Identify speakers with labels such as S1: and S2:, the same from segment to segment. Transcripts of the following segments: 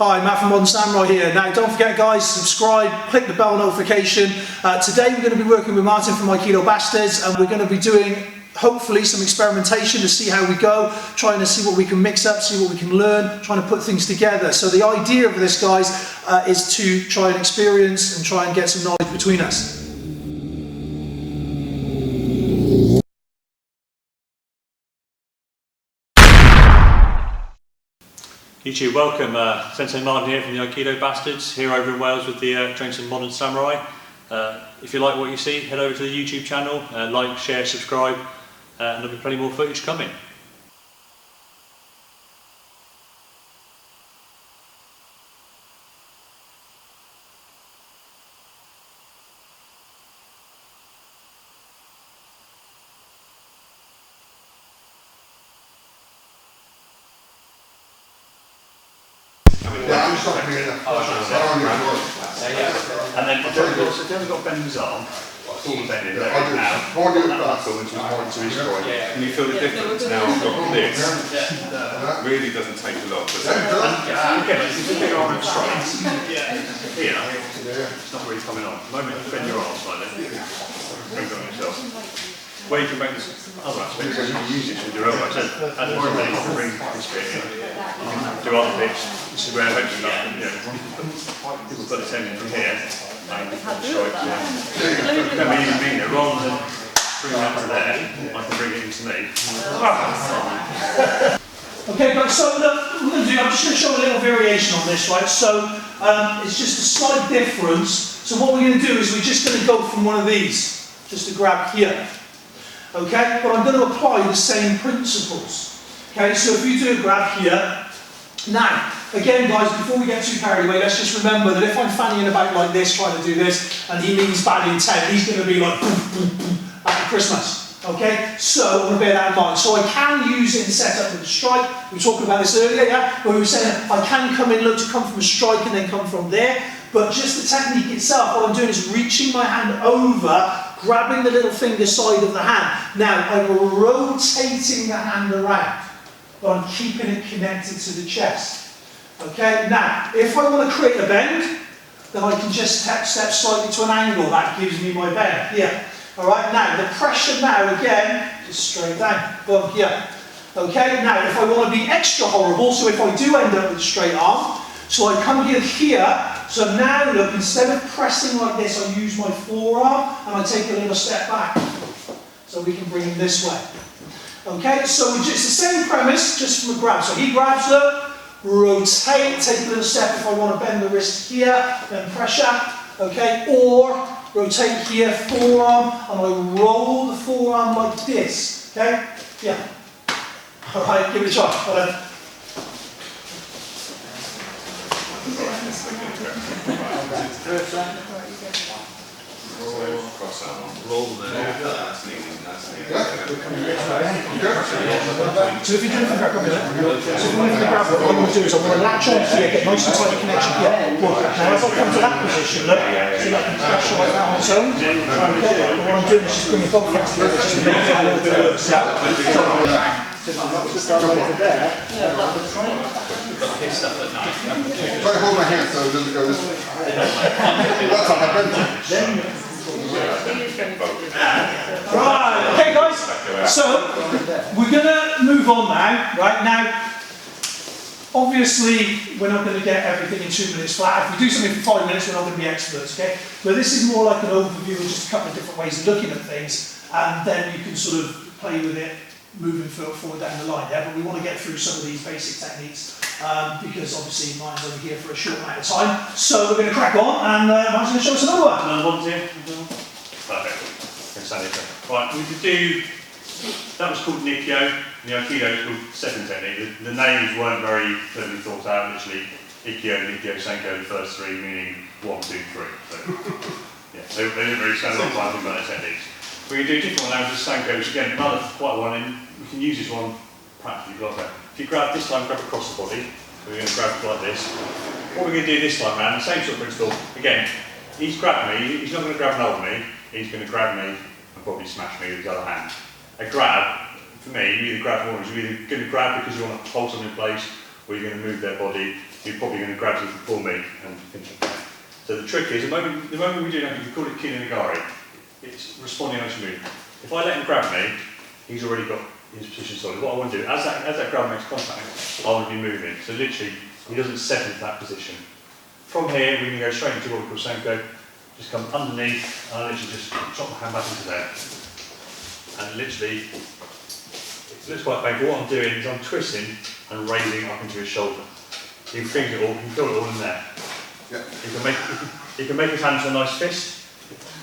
S1: Hi, Matt from Modern Samurai here. Now don't forget guys, subscribe, click the bell notification. Today we're going to be working with Martyn from Aikido Bastards, and we're going to be doing hopefully some experimentation to see how we go, trying to see what we can mix up, see what we can learn, trying to put things together. So the idea of this guys is to try and experience and try and get some knowledge between us.
S2: YouTube, welcome. Sensei Martyn here from the Aikido Bastards, here over in Wales with the trains from Modern Samurai. If you like what you see, head over to the YouTube channel, like, share, subscribe, and there'll be plenty more footage coming. And then if you haven't got bend his arm, full bend it now, that muscle which is more into his groin.
S3: Can you feel the difference now I've got this? Really doesn't take a lot.
S2: Again, it's a big arm and straight. Here, it's not really coming on. At the moment, you bend your arm slightly, bring it on yourself. Where you can make this other aspect, so you can use it with your elbow. So at the moment, you can bring this bit in. You can do other bits. This is where hopefully people put the tendon from here and strike down. Don't even mean it. Rather than bring it up to there, I can bring it into me.
S1: Okay guys, so look, we're going to do, I'm just going to show a little variation on this, right? So it's just a slight difference. So what we're going to do is we're just going to go from one of these, just to grab here. Okay, but I'm going to apply the same principles. Okay, so if you do a grab here, now, again guys, before we get too carried away, let's just remember that if I'm fannying about like this, trying to do this, and he means bad intent, he's going to be like, boom, boom, boom, at Christmas. Okay, so I'm going to bear that in mind. So I can use it in setup with a strike. We were talking about this earlier, yeah? Where we were saying I can come in, look to come from a strike and then come from there. But just the technique itself, what I'm doing is reaching my hand over, grabbing the little finger side of the hand. Now, I'm rotating the hand around, but I'm keeping it connected to the chest. Okay, now, if I want to create a bend, then I can just step slightly to an angle. That gives me my bend here. Alright, now, the pressure now, again, just straight down, boom, here. Okay, now, if I want to be extra horrible, so if I do end up with a straight arm, so I come here, so now look, instead of pressing like this, I use my forearm and I take a little step back. So we can bring him this way. Okay, so it's just the same premise, just from a grab. So he grabs, look, rotate, take a little step if I want to bend the wrist here, then pressure, okay, or rotate here, forearm, and I roll the forearm like this, okay, yeah. Alright, give it a try. So if you're doing the grab, what I'm going to do is I'm going to latch on here, get nice and tight connection here. Now if I come to that position, look, see like the pressure like that on its own. Okay, what I'm doing is just bringing both hands together just to make it a little bit loose.
S4: Try to hold my hand so it doesn't go this way. That's how I
S1: Right, okay guys, so we're going to move on now, right? Now, obviously we're not going to get everything in 2 minutes flat. If we do something for 5 minutes, we're not going to be experts, okay? But this is more like an overview of just a couple of different ways of looking at things, and then you can sort of play with it moving forward down the line, yeah? But we want to get through some of these basic techniques because obviously mine's only here for a short amount of time. So we're going to crack on, and Martyn's going to show us another one.
S2: Another one here. Perfect. Right, we could do, that was called Nikkyo, the Aikido is called second technique. The names weren't very clearly thought out, literally Ikkyo, Nikkyo, Senko, the first three, meaning 1, 2, 3. So, yeah, they didn't really spend a lot of time thinking about their techniques. We can do a different one now, just Senko, which again, another quite one, and we can use this one practically like that. If you grab this time, grab across the body, so we're going to grab it like this. What we're going to do this time around, the same sort of principle, again, he's grabbed me, he's not going to grab and hold me, he's going to grab me and probably smash me with his other hand. A grab, for me, you either grab one, you're either going to grab because you want to hold something in place, where you're going to move their body, you're probably going to gradually pull me and finish it. So the trick is, the moment we do that, we call it kinenigari. It's responding as you move. If I let him grab me, he's already got his position solid. What I want to do, as that grab makes contact, I want to be moving. So literally, he doesn't step into that position. From here, we can go straight into what we call Senko. Just come underneath, and I literally just drop my hand back into there. And literally, it looks quite painful. What I'm doing is I'm twisting and raising up into his shoulder. You can feel it all, you can feel it all in there.
S4: Yeah.
S2: You can make his hand to a nice fist.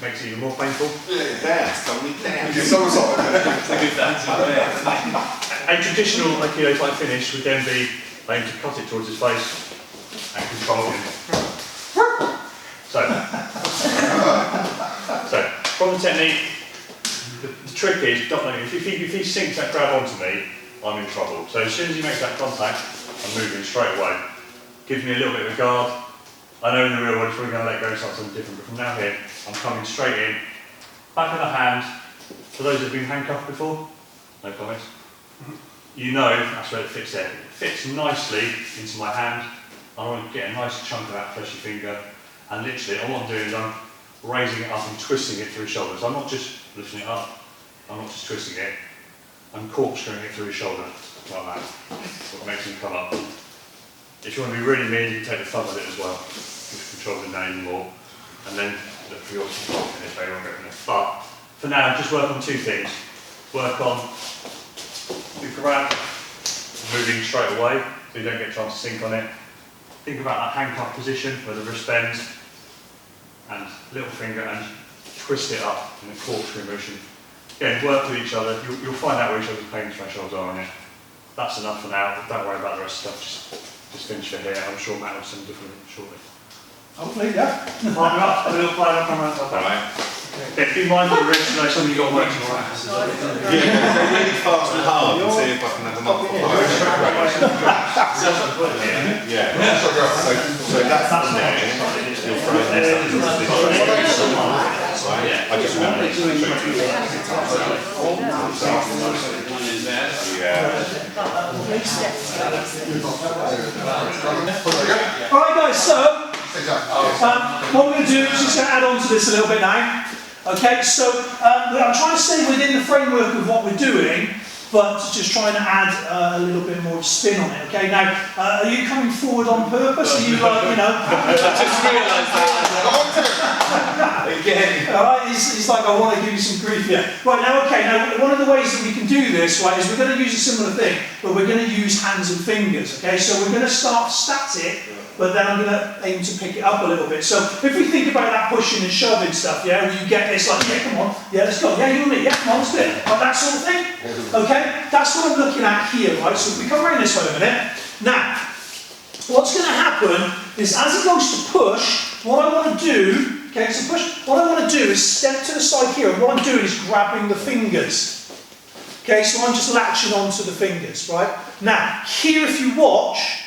S2: Makes it even more painful.
S3: Dance, tell me dance.
S4: It's so sorry.
S2: A traditional Aikido type finish would then be aiming to cut it towards his face and control him. So from the technique, the trick is, if he sinks that grab onto me, I'm in trouble. So as soon as he makes that contact, I'm moving straight away. Gives me a little bit of a guard. I know in the real world it's probably going to let go and start something different, but from now here, I'm coming straight in. Back of the hand, for those that have been handcuffed before, no comments. You know that's where it fits there. It fits nicely into my hand. I want to get a nice chunk of that fleshy finger, and literally all I'm doing is I'm raising it up and twisting it through his shoulder. So I'm not just lifting it up, I'm not just twisting it, I'm corkscrewing it through his shoulder, like that. What makes him come up. If you want to be really mean, you can take the thumb with it as well, which controls him down even more. And then look for your support in this way, won't go from there. But for now, just work on two things. Work on the grab, moving straight away, so you don't get a chance to sink on it. Think about that handcuff position where the wrist bends, and little finger, and twist it up in a corkscrew motion. Again, work with each other. You'll find out where each other's pain thresholds are on it. That's enough for now. Don't worry about the rest of the stuff. Just finish it here. I'm sure Matt will send different shortly.
S1: Hopefully, yeah.
S2: Partner up, a little partner up, come around top.
S3: Right.
S2: Okay, be mindful of the wrist, like something you've got to work tomorrow.
S3: Yeah, go really fast and hard and see if I can have them up for Yeah. So that's the there. You'll throw it there. Right. I just remember
S1: Alright guys, so what we're going to do is just going to add on to this a little bit now. Okay, so I'm trying to stay within the framework of what we're doing, but just trying to add a little bit more spin on it. Okay, now are you coming forward on purpose? Are you like, you know?
S3: I just realised that. Again.
S1: Alright, he's like, I want to give you some grief here. Right, now, okay, now one of the ways that we can do this, right, is we're going to use a similar thing, but we're going to use hands and fingers. Okay, so we're going to start static, but then I'm going to aim to pick it up a little bit. So if we think about that pushing and shoving stuff, yeah, where you get this like, yeah, come on, yeah, let's go, yeah, you and me, yeah, come on, let's do it, like that sort of thing. Okay, that's what I'm looking at here, right? So if we come around this way a minute. Now, what's going to happen is as it goes to push, what I want to do, okay, so push, what I want to do is step to the side here, and what I'm doing is grabbing the fingers. Okay, so I'm just latching onto the fingers, right? Now, here if you watch,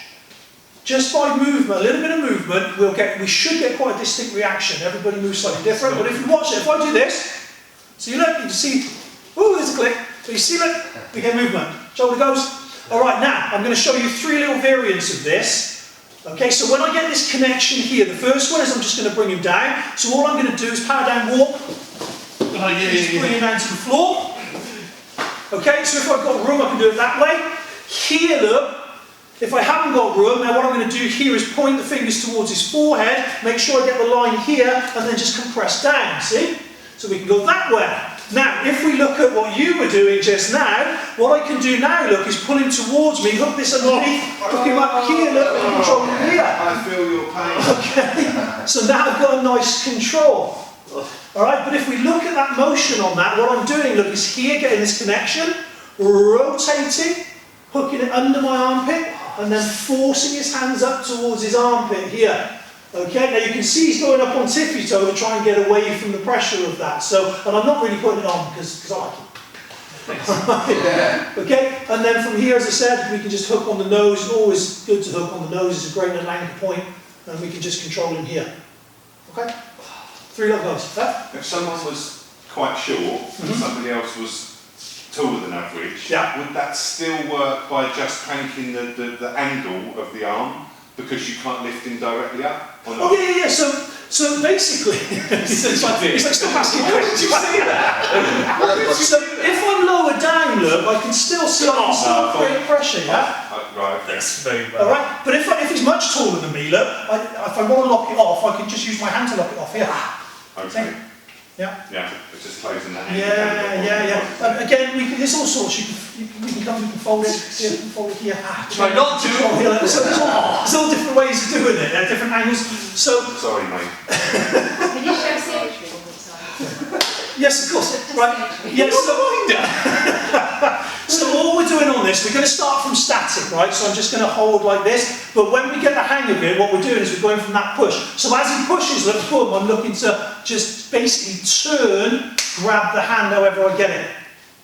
S1: just by movement, a little bit of movement, we should get quite a distinct reaction. Everybody moves slightly different, but if you watch it, if I do this, so you look, you can see, oh, there's a click. So you see that? We get movement. Shoulder goes. All right, now I'm going to show you three little variants of this. Okay, so when I get this connection here, the first one is I'm just going to bring him down. So all I'm going to do is power down, walk. Just bring him down to the floor. Okay, so if I've got room, I can do it that way. Here, look. If I haven't got room, now what I'm going to do here is point the fingers towards his forehead, make sure I get the line here, and then just compress down, see? So we can go that way. Now, if we look at what you were doing just now, what I can do now, look, is pull him towards me, hook this underneath, hook him up here, look, and control him here.
S3: I feel your pain.
S1: Okay, so now I've got a nice control. Alright, but if we look at that motion on that, what I'm doing, look, is here, getting this connection, rotating, hooking it under my armpit, and then forcing his hands up towards his armpit here. Okay, now you can see he's going up on tippy toe to try and get away from the pressure of that. So, and I'm not really putting it on because I like it.
S3: Yeah.
S1: Okay, and then from here, as I said, we can just hook on the nose. Always good to hook on the nose. It's a great little anchor point, and we can just control him here. Okay, three little guys.
S3: If someone was quite short, and somebody else was taller than average,
S1: Yeah.
S3: would that still work by just cranking the angle of the arm because you can't lift him directly up? Or not?
S1: Oh yeah. So basically, it's like stop asking questions. You see that? So if I'm lower down, look, I can still create pressure. Yeah.
S3: Right.
S2: That's very
S1: All right. But if he's much taller than me, look, if I want to lock it off, I can just use my hand to lock it off here.
S3: Okay.
S1: Yeah.
S3: Yeah. It's just closing that.
S1: Yeah. Again, there's all sorts. We can fold it here, fold it here.
S2: Try not to.
S1: So there's all different ways of doing it. Different angles. So.
S3: Sorry, mate.
S5: Can you show symmetry all the time?
S1: Yes, of course. Right. Yes. So all we're doing on this, we're going to start from static, right? So I'm just going to hold like this. But when we get the hang of it, what we're doing is we're going from that push. So as he pushes, look, boom, I'm looking to just basically turn, grab the hand however I get it.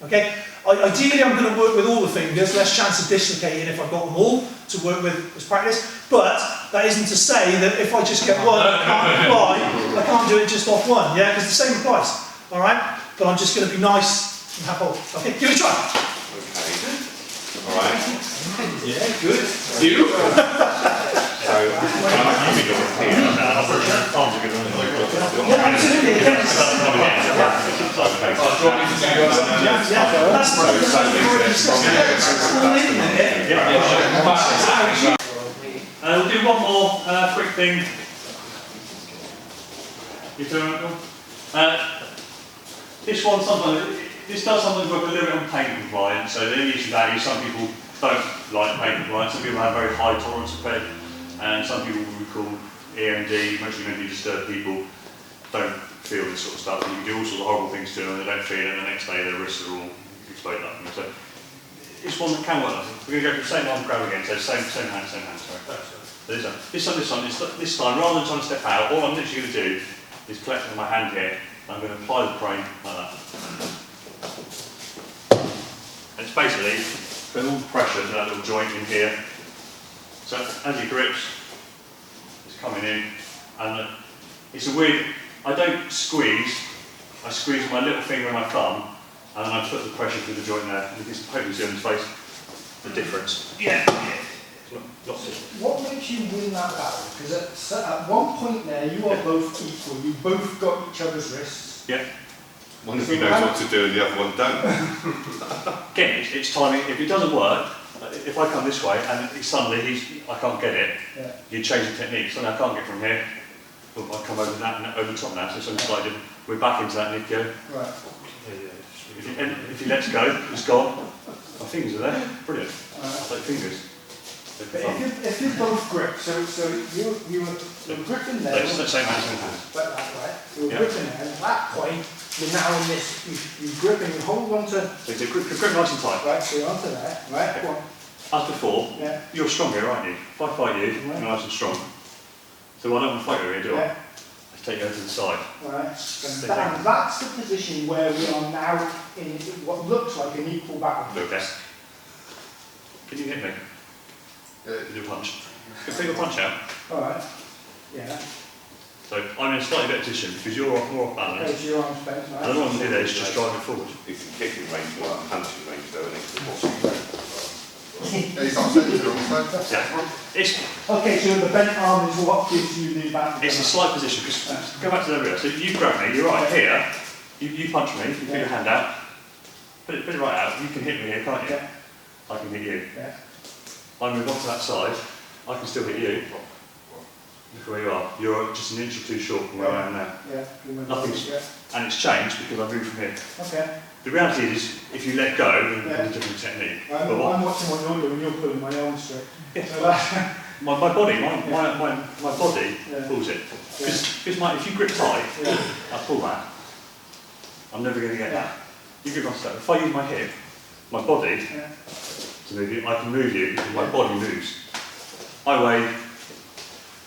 S1: Okay? Ideally, I'm going to work with all the fingers, less chance of dislocating if I've got them all to work with as practice. But that isn't to say that if I just get one, I can't do it just off one, yeah? Because the same applies, all right? But I'm just going to be nice and have hold. Okay, give it a try.
S3: Okay. All right.
S2: Yeah, good. You?
S3: So, I'm here.
S1: Yeah, absolutely.
S2: We'll do one more quick thing. You turn this does sometimes work a little bit on pain compliance. So the only issue with that is some people don't like pain compliance. Some people have very high tolerance of pain, and some people we call EMD, emotionally mentally disturbed people, don't feel this sort of stuff. And you can do all sorts of horrible things to them, and they don't feel it, and the next day their wrists are all exploded up. So it's one that can work. We're going to go for the same arm grab again. So same hand. Sorry. This time, rather than trying to step out, all I'm literally going to do is collect with my hand here. I'm going to apply the crane like that. And it's basically putting all the pressure to that little joint in here. So as he grips, it's coming in, and it's a weird. I don't squeeze. I squeeze with my little finger and my thumb, and then I put the pressure through the joint there. You can hopefully see on his face the difference. Yeah. Lots of.
S6: What makes you win that battle? Because at one point there, you are both equal. You both got each other's wrists.
S2: Yeah.
S3: One of you knows what to do and the other one don't.
S2: Again, it's timing. If it doesn't work, if I come this way and suddenly I can't get it, you change the technique. Suddenly I can't get from here. Well, I come over that and over the top now, so something slightly different. We're back into that Nikyo.
S6: Right.
S2: If he lets go, it's gone. My fingers are there. Brilliant. Like fingers.
S6: But if you both grip, so you were gripping there.
S2: It's the same hand.
S6: Like that, right? You were gripping there, and at that point, you're now in this. You grip and you hold on to.
S2: So grip nice and tight.
S6: Right, so you're onto there, right?
S2: Okay. As before, you're strong here, aren't you? If I fight you, you're nice and strong. So I don't want to fight you here, do I? Let's take you over to the side.
S6: Right. And that's the position where we are now in what looks like an equal battle.
S2: Look, can you hit me? Do a punch. Take a punch out.
S6: Alright. Yeah.
S2: So I'm in a slightly better position because you're more off balance.
S6: Okay, so your arm's bent, right?
S2: And all I want to do there is just drive it forward.
S3: It's in kicking range, not punching range, though, isn't
S4: Yeah, he's not centre also.
S2: Yeah.
S6: Okay, so the bent arm is what gives you the advantage.
S2: It's a slight position because go back to the other. So you grab me, you're right here. You punch me, you put your hand out, put it right out. You can hit me here, can't you?
S6: Yeah.
S2: I can hit you.
S6: Yeah.
S2: I move on to that side, I can still hit you. Look where you are. You're just an inch or two short from where I am now.
S6: Yeah.
S2: Nothing's, and it's changed because I've moved from here.
S6: Okay.
S2: The reality is, if you let go, then it's a different technique.
S6: I'm watching what you're doing, you're pulling my arm straight.
S2: Yeah.
S6: So that,
S2: my body body pulls it. Because if you grip tight, I pull that. I'm never going to get that. You grip on stuff. If I use my hip, my body, to move you, I can move you because my body moves. I weigh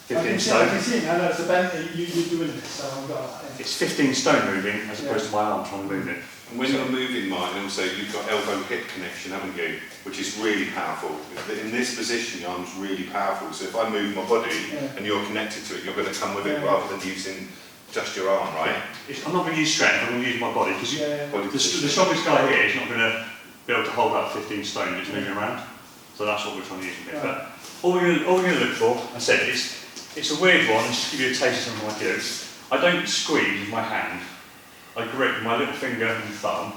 S2: 15 stone.
S6: I can see now that's the bent you're doing this, so I've got that.
S2: It's 15 stone moving as opposed to my arm trying to move it.
S3: And when you're moving, Martyn, also you've got elbow-hip connection, haven't you? Which is really powerful. In this position, your arm's really powerful. So if I move my body and you're connected to it, you're going to come with it rather than using just your arm, right?
S2: I'm not going to use strength, I'm going to use my body. Because the strongest guy here is not going to be able to hold up 15 stone just moving around. So that's what we're trying to use with it. But all we're going to look for, I said, it's a weird one, just to give you a taste of some of my Aikido. I don't squeeze with my hand. I grip my little finger and thumb,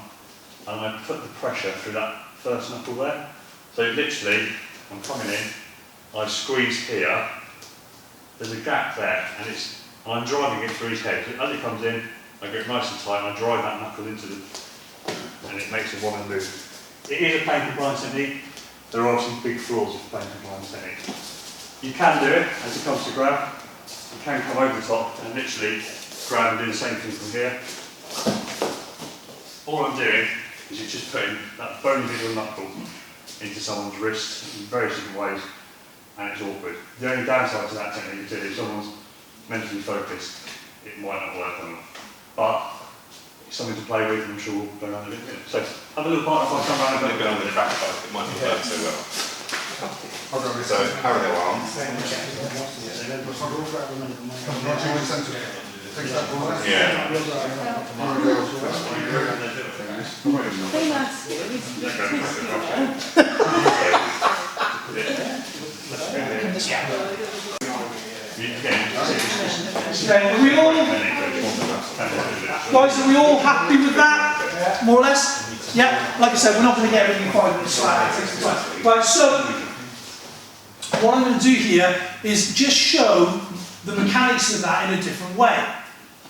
S2: and I put the pressure through that first knuckle there. So literally, I'm coming in, I squeeze here, there's a gap there, and I'm driving it through his head. As it comes in, I grip nice and tight, and I drive that knuckle into and it makes a woman move. It is a pain compliance technique. There are some big flaws of pain compliance technique. You can do it as it comes to grab. You can come over the top and literally grab and do the same thing from here. All I'm doing is you're just putting that bony little knuckle into someone's wrist in various different ways, and it's awkward. The only downside to that technique is if someone's mentally focused, it might not work on them. But it's something to play with, and I'm sure we'll go around a little bit. So have a little partner if I come around
S3: I'm going to go on the track bike, it might not work so well. So parallel arms. Yeah.
S1: Guys, are we all happy with that? More or less? Yeah, like I said, we're not going to get everything in 5 minutes flat. Right, so what I'm going to do here is just show the mechanics of that in a different way.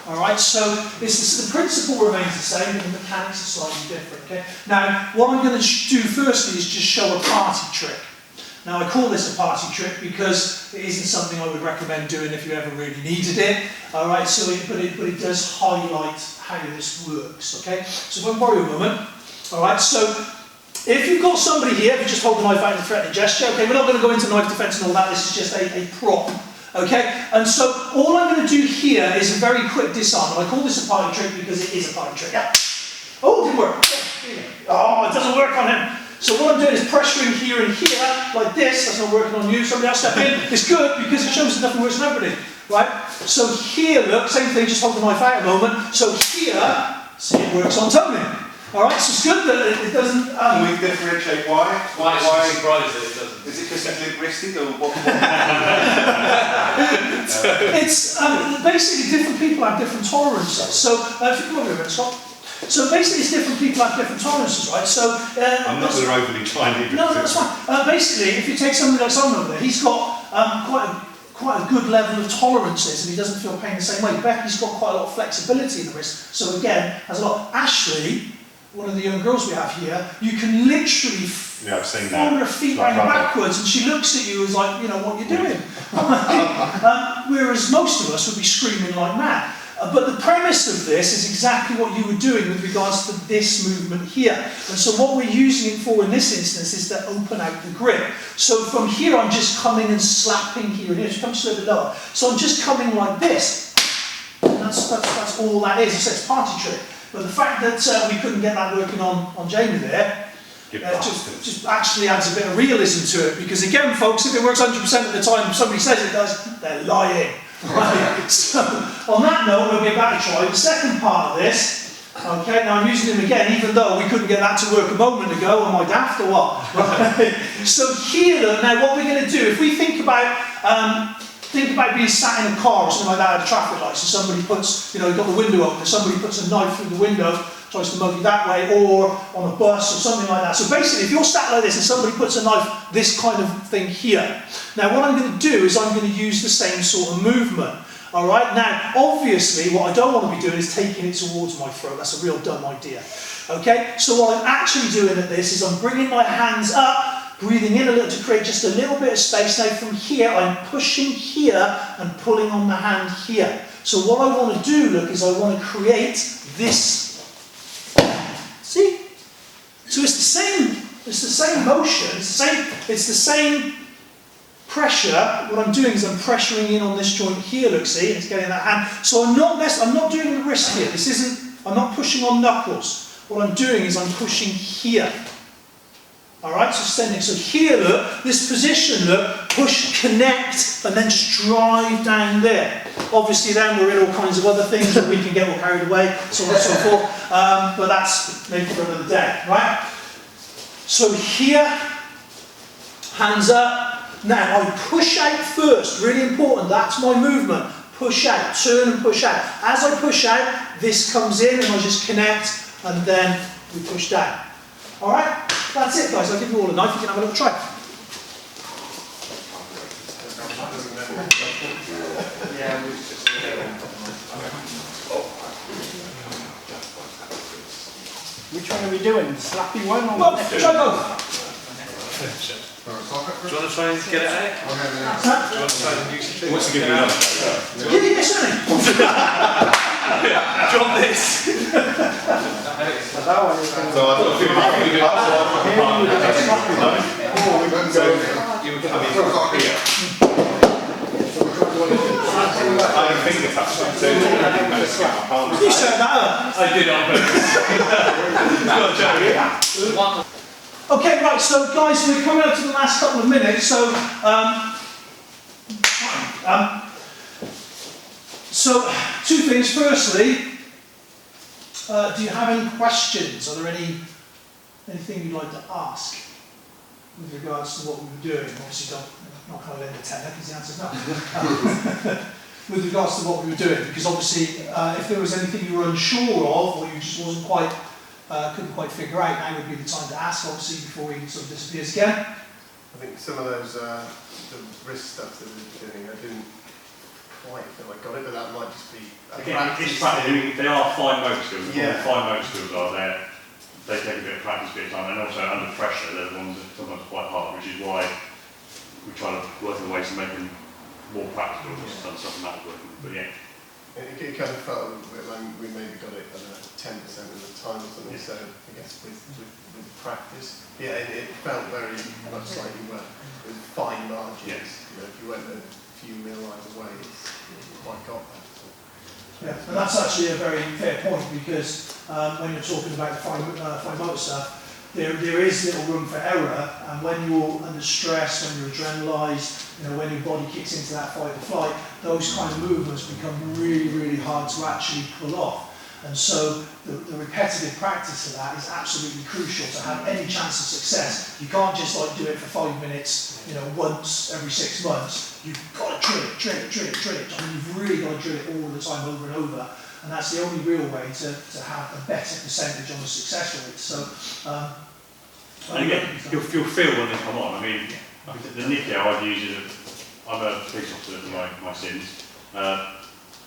S1: Alright, so the principle remains the same, but the mechanics are slightly different. Okay? Now, what I'm going to do firstly is just show a party trick. Now, I call this a party trick because it isn't something I would recommend doing if you ever really needed it. Alright, so but it does highlight how this works. Okay, so if I borrow a moment. Alright, so if you've got somebody here, if you just hold the knife out in a threatening gesture, okay, we're not going to go into knife defence and all that, this is just a prop. Okay, and so all I'm going to do here is a very quick disarm. I call this a party trick because it is a party trick. Yeah. Oh, it didn't work. Oh, it doesn't work on him. So what I'm doing is pressuring here and here, like this. That's not working on you. Somebody else step in. It's good because it shows that nothing works on everybody. Right? So here, look, same thing, just hold the knife out a moment. So here, see, it works on Tony. Alright, so it's good that it doesn't...
S3: Can we differentiate why?
S7: Why surprised that it doesn't?
S3: Is it because it's limp-wristed or what?
S1: It's basically different people have different tolerances. So, if you come over here, Scott. So basically it's different people have different tolerances, right? So...
S3: I'm not going to overly tiny.
S1: No, that's fine. Basically, if you take somebody like Simon over there, he's got quite a good level of tolerances and he doesn't feel pain the same way. Becky's got quite a lot of flexibility in the wrist. So again, has a lot. Ashley, one of the young girls we have here, you can literally form her feet round backwards and she looks at you as like, you know, what you're doing. Whereas most of us would be screaming like mad. But the premise of this is exactly what you were doing with regards to this movement here. And so what we're using it for in this instance is to open out the grip. So from here I'm just coming and slapping here and here. Just come just a little bit lower. So I'm just coming like this. And that's all that is. It's a party trick. But the fact that we couldn't get that working on Jamie there, just actually adds a bit of realism to it. Because again, folks, if it works 100% of the time, if somebody says it does, they're lying. Right. So on that note, we'll be about to try the second part of this. Okay, now I'm using him again, even though we couldn't get that to work a moment ago. Am I daft or what? Right. So here, look, now what we're going to do, if we think about being sat in a car or something like that at a traffic light, so somebody puts, you know, you've got the window open, somebody puts a knife through the window, tries to mug you that way, or on a bus or something like that. So basically, if you're sat like this and somebody puts a knife, this kind of thing here. Now what I'm going to do is I'm going to use the same sort of movement. Alright, now obviously what I don't want to be doing is taking it towards my throat. That's a real dumb idea. Okay, so what I'm actually doing at this is I'm bringing my hands up, breathing in a little to create just a little bit of space. Now from here, I'm pushing here and pulling on the hand here. So what I want to do, look, is I want to create this. See? So it's the same motion, it's the same pressure. What I'm doing is I'm pressuring in on this joint here, look, see, it's getting that hand. So I'm not doing the wrist here. I'm not pushing on knuckles. What I'm doing is I'm pushing here. Alright, so sending. So here, look, this position, look, push, connect, and then strive down there. Obviously then we're in all kinds of other things that we can get all carried away, so on and so forth. But that's maybe for another day, right? So here, hands up. Now I push out first, really important, that's my movement. Push out, turn and push out. As I push out, this comes in and I just connect and then we push down. Alright, that's it guys, I'll give you all a knife, you can have a little try.
S6: Which one are we doing? Slappy one or
S1: Well,
S6: the
S1: try both.
S7: Do you want to try and get it out? Do you want to try and use it?
S3: He wants to give you another.
S1: Yeah, certainly.
S7: Drop this!
S6: that one is
S3: So I thought if we do you would come in here. I have finger touch them, so you kind of slap my palms.
S1: You set that up.
S7: I did it on purpose.
S1: Okay, right, so guys, we're coming up to the last couple of minutes, so two things. Firstly, do you have any questions? Are there anything you'd like to ask with regards to what we were doing? Obviously, I'm not going to lend a tenner because the answer's no. With regards to what we were doing, because obviously, if there was anything you were unsure of, or you just wasn't quite couldn't quite figure out, now would be the time to ask, obviously, before he sort of disappears again.
S8: I think some of those, the wrist stuff that we were doing, I didn't quite feel I got it, but that might just be
S2: Again, it's practice. They are fine motor skills.
S8: Yeah.
S2: The fine motor skills are there. They take a bit of practice, bit of time, and also under pressure, they're the ones that sometimes are quite hard, which is why we try to work in ways to make them more practical. Just done something that was working, but yeah.
S8: It kind of felt a bit like we maybe got it at 10% of the time or something, so I guess with practice, yeah, it felt very much like you were with fine margins.
S2: Yes.
S8: You know, if you went a few mil lines away, you quite got that. So.
S1: Yeah, and that's actually a very fair point, because when you're talking about the fine motor stuff, there is little room for error, and when you're under stress, when you're adrenalised, when your body kicks into that fight or flight, those kind of movements become really, really hard to actually pull off. And so the repetitive practice of that is absolutely crucial to have any chance of success. You can't just do it for 5 minutes, once every 6 months. You've got to drill it. I mean, you've really got to drill it all the time, over and over. And that's the only real way to have a better percentage on the success rate. So,
S2: and again, you'll feel when they come on. I mean, the Nikyo I've used I'm a police officer for my sins.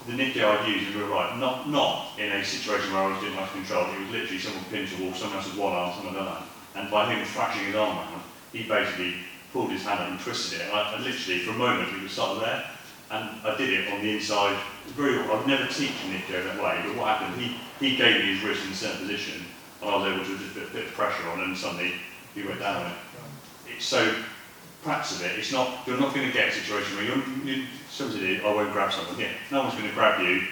S2: The Nikyo I've used is real right, not in a situation where I was doing much control. It was literally someone pinched a wall, someone else with one arm, someone another. And by him thrashing his arm around, he basically pulled his hand up and twisted it. And literally, for a moment, we were sort of there. And I did it on the inside. I'd never teach Nikyo that way, but what happened, he gave me his wrist in a certain position, and I was able to just put a bit of pressure on, and suddenly he went down on it. It's so practice of it. It's not. You're not going to get a situation where somebody did. I won't grab someone. Yeah, no one's going to grab you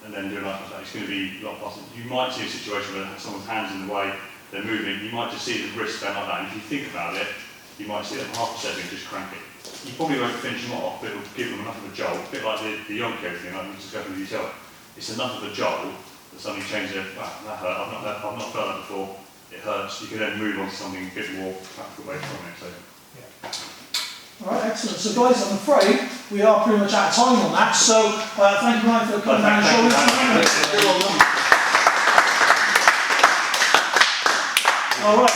S2: and then do a knife like that. It's going to be a lot faster. You might see a situation where someone's hands in the way, they're moving. You might just see the wrist down like that. And if you think about it, you might see that half a second just crank it. You probably won't finish them off, but it'll give them enough of a jolt. A bit like the Yonko thing, like you discussed with yourself. It's enough of a jolt that suddenly changes it. Wow, that hurt. I've not felt that before. It hurts. You can then move on to something a bit more practical based on it. So.
S1: Alright, excellent. So guys, I'm afraid we are pretty much out of time on that. So thank you, Ryan, for coming down and showing us. Alright.